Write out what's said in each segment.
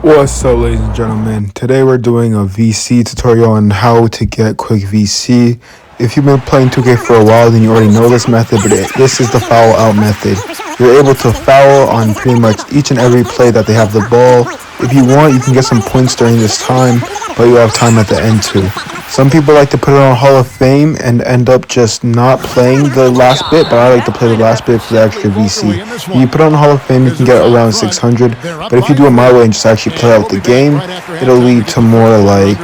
What's up, ladies and gentlemen? Today we're doing a VC tutorial on how to get quick VC. If you've been playing 2K for a while, then you already know this method, but this is the foul out method. You're able to foul on pretty much each and every play that they have the ball. If you want, you can get some points during this time, but you have time at the end too. Some people like to put it on Hall of Fame and end up just not playing the last bit, but I like to play the last bit for the extra VC. If you put it on Hall of Fame, you can get around 600, but if you do it my way and just actually play out the game, it'll lead to more like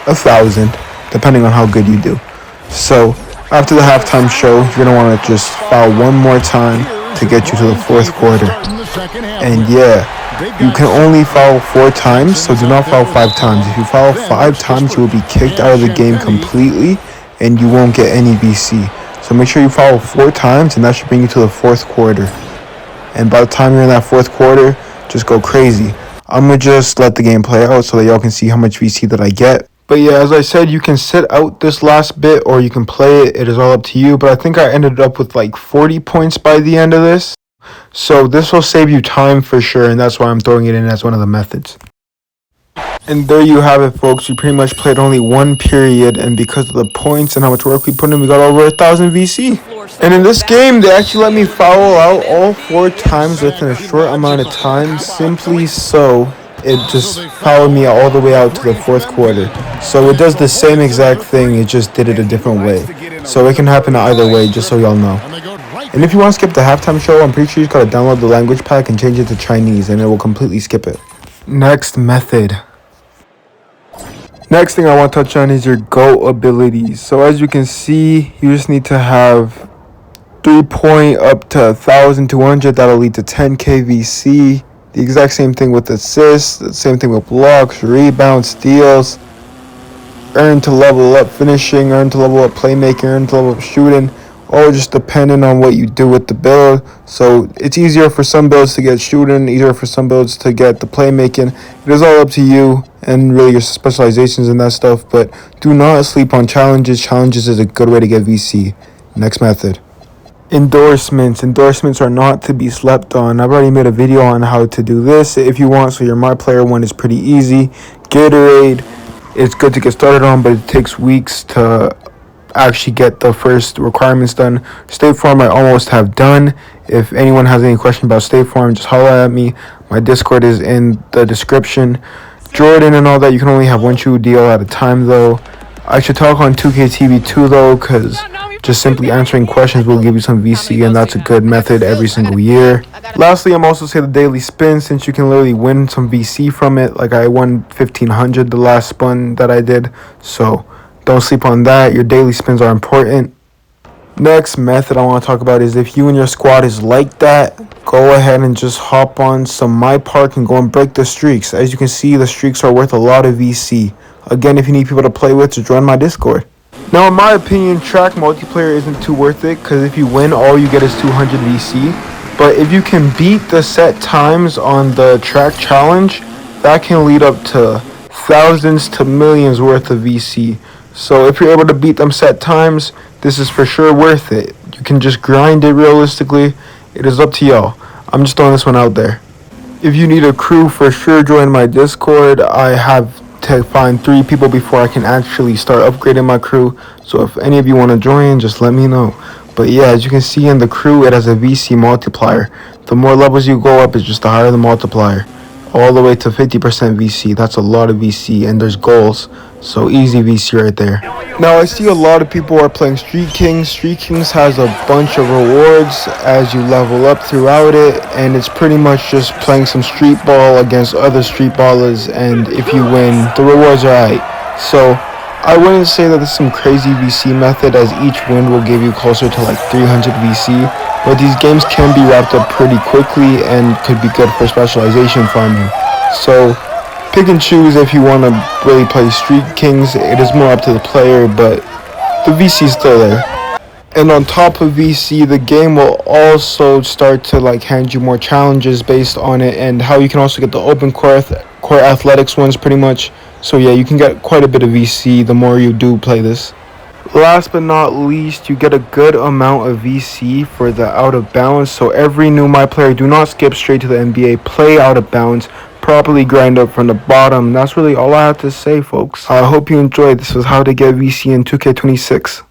1,000, depending on how good you do. So, after the halftime show, you're going to want to just foul one more time to get you to the fourth quarter. And yeah, you can only foul 4 times, so do not foul 5 times. If you foul 5 times, you will be kicked out of the game completely, and you won't get any VC. So make sure you foul 4 times, and that should bring you to the fourth quarter. And by the time you're in that fourth quarter, just go crazy. I'm going to just let the game play out so that y'all can see how much VC that I get. But yeah, as I said, you can sit out this last bit or you can play it. It is all up to you. But I think I ended up with like 40 points by the end of this. So this will save you time for sure, and that's why I'm throwing it in as one of the methods. And there you have it, folks. We pretty much played only one period, and because of the points and how much work we put in, we got over 1,000 VC. And in this game, they actually let me foul out all 4 times within a short amount of time, simply so it just fouled me all the way out to the fourth quarter. So it does the same exact thing, it just did it a different way. So it can happen either way, just so y'all know. And if you want to skip the halftime show, I'm pretty sure you just gotta download the language pack and change it to Chinese, and it will completely skip it. Next method. Next thing I want to touch on is your GOAT abilities. So as you can see, you just need to have 3-point up to 1,200. That'll lead to 10k VC. The exact same thing with assists, the same thing with blocks, rebounds, steals. Earn to level up finishing, earn to level up playmaking, earn to level up shooting. All just depending on what you do with the build. So it's easier for some builds to get shooting, easier for some builds to get the playmaking. It is all up to you and really your specializations and that stuff. But do not sleep on challenges. Challenges is a good way to get VC. Next method. Endorsements. Endorsements are not to be slept on. I've already made a video on how to do this if you want. So your MyPlayer one is pretty easy. Gatorade, it's good to get started on, but it takes weeks to actually get the first requirements done. State Farm I almost have done. If anyone has any question about State Farm, just holler at me. My Discord is in the description. Jordan and all that, you can only have one shoe deal at a time though. I should talk on 2K TV too though, because just simply answering questions will give you some VC, and that's a good method every single year. Lastly, I'm also saying the daily spin, since you can literally win some VC from it. Like I won 1,500 the last spin that I did, so don't sleep on that. Your daily spins are important. Next method I want to talk about is if you and your squad is like that, go ahead and just hop on some MyPark and go and break the streaks. As you can see, the streaks are worth a lot of VC. Again, if you need people to play with, just join my Discord. Now, in my opinion, track multiplayer isn't too worth it, because if you win, all you get is 200 VC. But if you can beat the set times on the track challenge, that can lead up to thousands to millions worth of VC. So if you're able to beat them set times, this is for sure worth it. You can just grind it realistically. It is up to y'all. I'm just throwing this one out there. If you need a crew, for sure join my Discord. I have to find 3 people before I can actually start upgrading my crew. So if any of you want to join, just let me know. But yeah, as you can see in the crew, it has a VC multiplier. The more levels you go up, it's just the higher the multiplier. All the way to 50% VC. That's a lot of VC, and there's goals. So easy VC right there. Now I see a lot of people are playing Street Kings. Street Kings has a bunch of rewards as you level up throughout it, and it's pretty much just playing some street ball against other street ballers, and if you win, the rewards are alright. So I wouldn't say that this is some crazy VC method, as each win will give you closer to like 300 VC, but these games can be wrapped up pretty quickly and could be good for specialization farming. So pick and choose if you want to really play Street Kings. It is more up to the player, but the VC is still there. And on top of VC, the game will also start to like hand you more challenges based on it, and how you can also get the open court athletics ones pretty much. So yeah, you can get quite a bit of VC the more you do play this. Last but not least, you get a good amount of VC for the out of bounds. So every new MyPlayer, do not skip straight to the NBA. Play out of bounds. properly grind up from the bottom. That's really all I have to say, folks. I hope you enjoyed. This was how to get VC in 2K26.